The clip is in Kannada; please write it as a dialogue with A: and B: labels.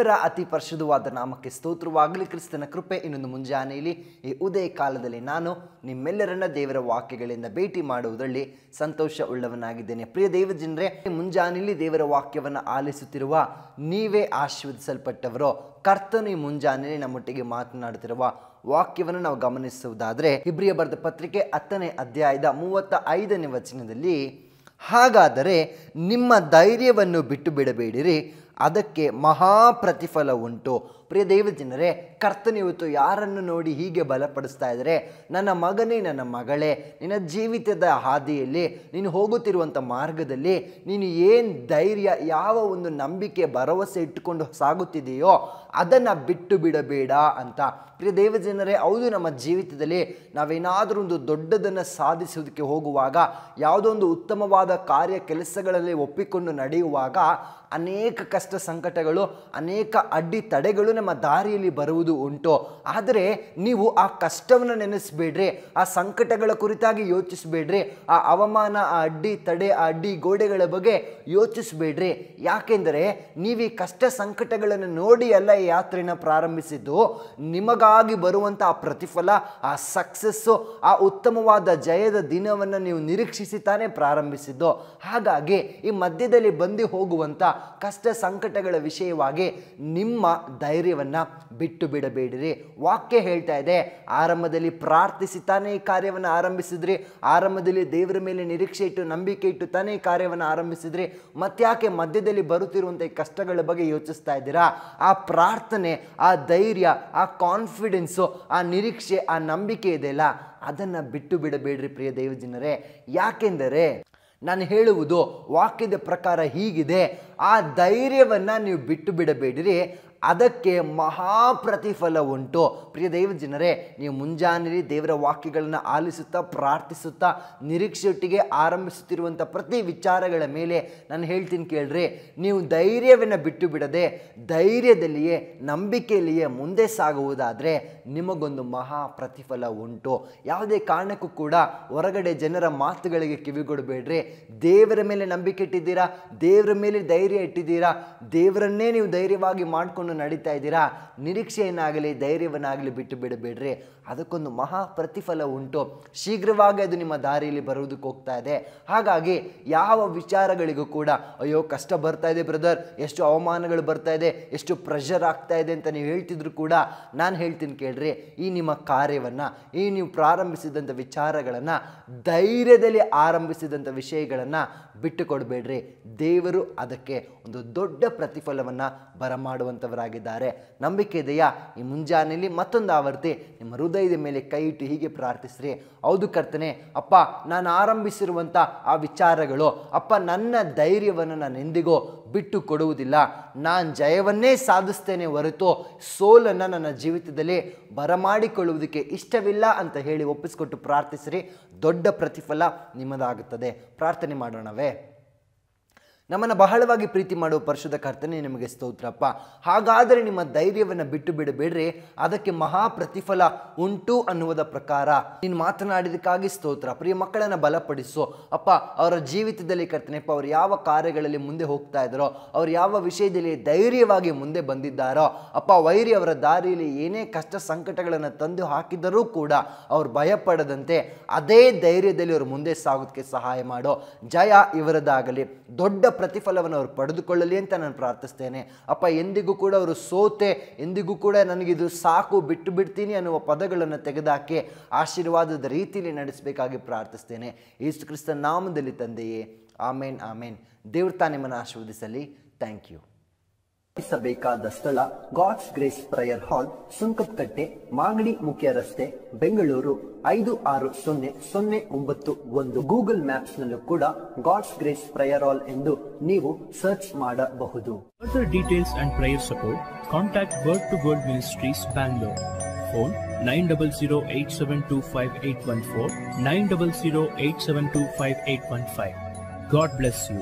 A: ದೇವರ ಅತಿ ಪರಿಶುದ್ಧವಾದ ನಾಮಕ್ಕೆ ಸ್ತೋತ್ರವಾಗಲಿ. ಕ್ರಿಸ್ತನ ಕೃಪೆ ಇನ್ನೊಂದು ಮುಂಜಾನೆಯಲ್ಲಿ ಈ ಉದಯ ಕಾಲದಲ್ಲಿ ನಾನು ನಿಮ್ಮೆಲ್ಲರನ್ನ ದೇವರ ವಾಕ್ಯಗಳಿಂದ ಭೇಟಿ ಮಾಡುವುದರಲ್ಲಿ ಸಂತೋಷ ಉಳ್ಳವನಾಗಿದ್ದೇನೆ. ಪ್ರಿಯ ದೇವಜನರೇ, ಮುಂಜಾನೆಯಲ್ಲಿ ದೇವರ ವಾಕ್ಯವನ್ನು ಆಲಿಸುತ್ತಿರುವ ನೀವೇ ಆಶೀರ್ವದಿಸಲ್ಪಟ್ಟವರು. ಕರ್ತನು ಈ ಮುಂಜಾನೆಯಲ್ಲಿ ನಮ್ಮೊಟ್ಟಿಗೆ ಮಾತನಾಡುತ್ತಿರುವ ವಾಕ್ಯವನ್ನು ನಾವು ಗಮನಿಸುವುದಾದರೆ, ಇಬ್ರಿಯ ಬರೆದ ಪತ್ರಿಕೆ 10ನೇ ಅಧ್ಯಾಯದ 35ನೇ ವಚನದಲ್ಲಿ, ಹಾಗಾದರೆ ನಿಮ್ಮ ಧೈರ್ಯವನ್ನು ಬಿಟ್ಟು ಬಿಡಬೇಡಿರಿ, ಅದಕ್ಕೆ ಮಹಾ ಪ್ರತಿಫಲ ಉಂಟು. ಪ್ರಿಯ ದೇವಜನರೇ, ಕರ್ತನು ಇವತ್ತು ಯಾರನ್ನು ನೋಡಿ ಹೀಗೆ ಬಲಪಡಿಸ್ತಾ ಇದ್ದಾರೆ? ನನ್ನ ಮಗನೇ, ನನ್ನ ಮಗಳೇ, ನಿನ್ನ ಜೀವಿತದ ಹಾದಿಯಲ್ಲಿ ನೀನು ಹೋಗುತ್ತಿರುವಂಥ ಮಾರ್ಗದಲ್ಲಿ ನೀನು ಏನು ಧೈರ್ಯ, ಯಾವ ಒಂದು ನಂಬಿಕೆ, ಭರವಸೆ ಇಟ್ಟುಕೊಂಡು ಸಾಗುತ್ತಿದೆಯೋ ಅದನ್ನು ಬಿಟ್ಟು ಬಿಡಬೇಡ ಅಂತ. ಪ್ರಿಯ ದೇವಜನರೇ, ಹೌದು, ನಮ್ಮ ಜೀವಿತದಲ್ಲಿ ನಾವೇನಾದರೂ ಒಂದು ದೊಡ್ಡದನ್ನು ಸಾಧಿಸುವುದಕ್ಕೆ ಹೋಗುವಾಗ, ಯಾವುದೋ ಒಂದು ಉತ್ತಮವಾದ ಕಾರ್ಯ ಕೆಲಸಗಳಲ್ಲಿ ಒಪ್ಪಿಕೊಂಡು ನಡೆಯುವಾಗ ಅನೇಕ ಕಷ್ಟ ಸಂಕಟಗಳು, ಅನೇಕ ಅಡ್ಡಿ ತಡೆಗಳು ನಮ್ಮ ದಾರಿಯಲ್ಲಿ ಬರುವುದು ಉಂಟು. ಆದರೆ ನೀವು ಆ ಕಷ್ಟವನ್ನು ನೆನೆಸಬೇಡ್ರಿ, ಆ ಸಂಕಟಗಳ ಕುರಿತಾಗಿ ಯೋಚಿಸಬೇಡ್ರಿ, ಆ ಅವಮಾನ, ಆ ಅಡ್ಡಿ ತಡೆ, ಆ ಅಡ್ಡಿ ಗೋಡೆಗಳ ಬಗ್ಗೆ ಯೋಚಿಸಬೇಡ್ರಿ. ಯಾಕೆಂದರೆ ನೀವು ಈ ಕಷ್ಟ ಸಂಕಟಗಳನ್ನು ನೋಡಿ ಎಲ್ಲ ಈ ಯಾತ್ರೆಯನ್ನು ಪ್ರಾರಂಭಿಸಿದ್ದು. ನಿಮಗಾಗಿ ಬರುವಂಥ ಆ ಪ್ರತಿಫಲ, ಆ ಸಕ್ಸಸ್ಸು, ಆ ಉತ್ತಮವಾದ ಜಯದ ದಿನವನ್ನು ನೀವು ನಿರೀಕ್ಷಿಸಿ ತಾನೇ ಪ್ರಾರಂಭಿಸಿದ್ದು. ಹಾಗಾಗಿ ಈ ಮಧ್ಯದಲ್ಲಿ ಬಂದು ಹೋಗುವಂಥ ಕಷ್ಟ ಸಂಕಟಗಳ ವಿಷಯವಾಗಿ ನಿಮ್ಮ ಧೈರ್ಯವನ್ನು ಬಿಟ್ಟು ಬಿಡಬೇಡಿರಿ. ವಾಕ್ಯ ಹೇಳ್ತಾ ಇದೆ, ಆರಂಭದಲ್ಲಿ ಪ್ರಾರ್ಥಿಸಿ ತಾನೇ ಈ ಕಾರ್ಯವನ್ನು ಆರಂಭಿಸಿದ್ರಿ, ಆರಂಭದಲ್ಲಿ ದೇವರ ಮೇಲೆ ನಿರೀಕ್ಷೆ ಇಟ್ಟು ನಂಬಿಕೆ ಇಟ್ಟು ತಾನೇ ಈ ಕಾರ್ಯವನ್ನು ಆರಂಭಿಸಿದ್ರಿ. ಮತ್ತ್ಯಾಕೆ ಮಧ್ಯದಲ್ಲಿ ಬರುತ್ತಿರುವಂಥ ಈ ಕಷ್ಟಗಳ ಬಗ್ಗೆ ಯೋಚಿಸ್ತಾ ಇದ್ದೀರಾ? ಆ ಪ್ರಾರ್ಥನೆ, ಆ ಧೈರ್ಯ, ಆ ಕಾನ್ಫಿಡೆನ್ಸು, ಆ ನಿರೀಕ್ಷೆ, ಆ ನಂಬಿಕೆ ಇದೆಯಲ್ಲ, ಅದನ್ನು ಬಿಟ್ಟು ಬಿಡಬೇಡ್ರಿ ಪ್ರಿಯ ದೇವಜನರೇ. ಯಾಕೆಂದರೆ ನಾನು ಹೇಳುವುದು ವಾಕ್ಯದ ಪ್ರಕಾರ ಹೀಗಿದೆ, ಆ ಧೈರ್ಯವನ್ನು ನೀವು ಬಿಟ್ಟು ಬಿಡಬೇಡಿರಿ, ಅದಕ್ಕೆ ಮಹಾ ಪ್ರತಿಫಲ ಉಂಟು. ಪ್ರಿಯ ದೇವಜನರೇ, ನೀವು ಮುಂಜಾನೆಯಲ್ಲಿ ದೇವರ ವಾಕ್ಯಗಳನ್ನು ಆಲಿಸುತ್ತಾ, ಪ್ರಾರ್ಥಿಸುತ್ತಾ, ನಿರೀಕ್ಷೆಯೊಟ್ಟಿಗೆ ಆರಂಭಿಸುತ್ತಿರುವಂಥ ಪ್ರತಿ ವಿಚಾರಗಳ ಮೇಲೆ ನಾನು ಹೇಳ್ತೀನಿ ಕೇಳ್ರಿ. ನೀವು ಧೈರ್ಯವನ್ನು ಬಿಟ್ಟು ಬಿಡದೆ ಧೈರ್ಯದಲ್ಲಿಯೇ, ನಂಬಿಕೆಯಲ್ಲಿಯೇ ಮುಂದೆ ಸಾಗುವುದಾದರೆ ನಿಮಗೊಂದು ಮಹಾ ಪ್ರತಿಫಲ ಉಂಟು. ಯಾವುದೇ ಕಾರಣಕ್ಕೂ ಕೂಡ ಹೊರಗಡೆ ಜನರ ಮಾತುಗಳಿಗೆ ಕಿವಿಗೊಡಬೇಡ್ರಿ. ದೇವರ ಮೇಲೆ ನಂಬಿಕೆ ಇಟ್ಟಿದ್ದೀರಾ, ದೇವರ ಮೇಲೆ ಧೈರ್ಯ ಇಟ್ಟಿದ್ದೀರಾ, ದೇವರನ್ನೇ ನೀವು ಧೈರ್ಯವಾಗಿ ಮಾಡಿಕೊಂಡು ನಡೀತಾ ಇದ್ದೀರಾ, ನಿರೀಕ್ಷೆಯನ್ನಾಗಲಿ ಧೈರ್ಯವನ್ನಾಗಲಿ ಬಿಟ್ಟು ಬಿಡಬೇಡ್ರಿ. ಅದಕ್ಕೊಂದು ಮಹಾ ಪ್ರತಿಫಲ ಉಂಟು. ಶೀಘ್ರವಾಗಿ ಅದು ನಿಮ್ಮ ದಾರಿಯಲ್ಲಿ ಬರುವುದಕ್ಕೆ ಹೋಗ್ತಾ ಇದೆ. ಹಾಗಾಗಿ ಯಾವ ವಿಚಾರಗಳಿಗೂ ಕೂಡ ಅಯ್ಯೋ ಕಷ್ಟ ಬರ್ತಾ ಇದೆ ಬ್ರದರ್, ಎಷ್ಟು ಅವಮಾನಗಳು ಬರ್ತಾ ಇದೆ, ಎಷ್ಟು ಪ್ರೆಷರ್ ಆಗ್ತಾ ಇದೆ ಅಂತ ನೀವು ಹೇಳ್ತಿದ್ರು ಕೂಡ ನಾನು ಹೇಳ್ತೀನಿ ಕೇಳ್ರಿ, ಈ ನಿಮ್ಮ ಕಾರ್ಯವನ್ನು, ಈ ನೀವು ಪ್ರಾರಂಭಿಸಿದಂಥ ವಿಚಾರಗಳನ್ನು, ಧೈರ್ಯದಲ್ಲಿ ಆರಂಭಿಸಿದಂಥ ವಿಷಯಗಳನ್ನು ಬಿಟ್ಟು ಕೊಡಬೇಡ್ರಿ. ದೇವರು ಅದಕ್ಕೆ ಒಂದು ದೊಡ್ಡ ಪ್ರತಿಫಲವನ್ನು ಬರಮಾಡುವಂಥವರಾಗಿದ್ದಾರೆ. ನಂಬಿಕೆ ಇದೆಯಾ? ಈ ಮುಂಜಾನೆಯಲ್ಲಿ ಮತ್ತೊಂದು ಆವರ್ತಿ ನಿಮ್ಮ ಹೃದಯದ ಮೇಲೆ ಕೈ ಇಟ್ಟು ಹೀಗೆ ಪ್ರಾರ್ಥಿಸ್ರಿ. ಹೌದು ಕರ್ತನೆ, ಅಪ್ಪ, ನಾನು ಆರಂಭಿಸಿರುವಂಥ ಆ ವಿಚಾರಗಳು, ಅಪ್ಪ, ನನ್ನ ಧೈರ್ಯವನ್ನು ನಾನು ಎಂದಿಗೂ ಬಿಟ್ಟು ಕೊಡುವುದಿಲ್ಲ. ನಾನು ಜಯವನ್ನೇ ಸಾಧಿಸ್ತೇನೆ ಹೊರತು ಸೋಲನ್ನು ನನ್ನ ಜೀವಿತದಲ್ಲಿ ಬರಮಾಡಿಕೊಳ್ಳುವುದಕ್ಕೆ ಇಷ್ಟವಿಲ್ಲ ಅಂತ ಹೇಳಿ ಒಪ್ಪಿಸಿಕೊಟ್ಟು ಪ್ರಾರ್ಥಿಸ್ರಿ. ದೊಡ್ಡ ಪ್ರತಿಫಲ ನಿಮ್ಮದಾಗುತ್ತದೆ. ಪ್ರಾರ್ಥನೆ ಮಾಡೋಣವೇ? ನಮ್ಮನ್ನು ಬಹಳವಾಗಿ ಪ್ರೀತಿ ಮಾಡುವ ಪರಿಶುದ್ಧ ಕರ್ತನೇ, ನಿಮಗೆ ಸ್ತೋತ್ರಪ್ಪ. ಹಾಗಾದರೆ ನಿಮ್ಮ ಧೈರ್ಯವನ್ನು ಬಿಟ್ಟು ಬಿಡಬೇಡ್ರಿ, ಅದಕ್ಕೆ ಮಹಾ ಪ್ರತಿಫಲ ಉಂಟು ಅನ್ನುವುದ ಪ್ರಕಾರ ನೀನು ಮಾತನಾಡಿದಕ್ಕಾಗಿ ಸ್ತೋತ್ರ. ಪ್ರಿಯ ಮಕ್ಕಳನ್ನು ಬಲಪಡಿಸು ಅಪ್ಪ. ಅವರ ಜೀವಿತದಲ್ಲಿ ಕರ್ತನೆಪ್ಪ, ಅವರು ಯಾವ ಕಾರ್ಯಗಳಲ್ಲಿ ಮುಂದೆ ಹೋಗ್ತಾ ಇದ್ದಾರೋ, ಅವರು ಯಾವ ವಿಷಯದಲ್ಲಿ ಧೈರ್ಯವಾಗಿ ಮುಂದೆ ಬಂದಿದ್ದಾರೋ ಅಪ್ಪ, ವೈರಿ ಅವರ ದಾರಿಯಲ್ಲಿ ಏನೇ ಕಷ್ಟ ಸಂಕಟಗಳನ್ನು ತಂದು ಹಾಕಿದರೂ ಕೂಡ ಅವರು ಭಯಪಡದಂತೆ ಅದೇ ಧೈರ್ಯದಲ್ಲಿ ಅವರು ಮುಂದೆ ಸಾಗೋದಕ್ಕೆ ಸಹಾಯ ಮಾಡೋ. ಜಯ ಇವರದಾಗಲಿ, ದೊಡ್ಡ ಪ್ರತಿಫಲವನ್ನು ಅವರು ಪಡೆದುಕೊಳ್ಳಲಿ ಅಂತ ನಾನು ಪ್ರಾರ್ಥಿಸ್ತೇನೆ ಅಪ್ಪ. ಎಂದಿಗೂ ಕೂಡ ಅವರು ಸೋತೆ, ಎಂದಿಗೂ ಕೂಡ ನನಗಿದು ಸಾಕು, ಬಿಟ್ಟು ಬಿಡ್ತೀನಿ ಅನ್ನುವ ಪದಗಳನ್ನು ತೆಗೆದುಹಾಕಿ ಆಶೀರ್ವಾದದ ರೀತಿಯಲ್ಲಿ ನಡೆಸಬೇಕಾಗಿ ಪ್ರಾರ್ಥಿಸ್ತೇನೆ. ಯೇಸು ಕ್ರಿಸ್ತನ ನಾಮದಲ್ಲಿ ತಂದೆಯೇ, ಆಮೇನ್, ಆಮೇನ್. ದೇವರು ತಾನೇ ನಿಮ್ಮನ್ನು ಆಶೀರ್ವದಿಸಲಿ. Thank you. ಬೇಕಾದ ಸ್ಥಳ God's grace prayer hall, Sunkadakatte, Magadi ಮುಖ್ಯ ರಸ್ತೆ, ಬೆಂಗಳೂರು 560091. ಗೂಗಲ್ ಮ್ಯಾಪ್ಸ್ ನಲ್ಲೂ ಕೂಡ ಗಾಡ್ಸ್ ಗ್ರೇಸ್ ಪ್ರೇಯರ್ ಹಾಲ್ ಎಂದು ನೀವು ಸರ್ಚ್ ಮಾಡಬಹುದು.
B: Further details and prayer support, contact Word to Word Ministries, Bangalore. Phone 9008725814, 9008725815. God bless you.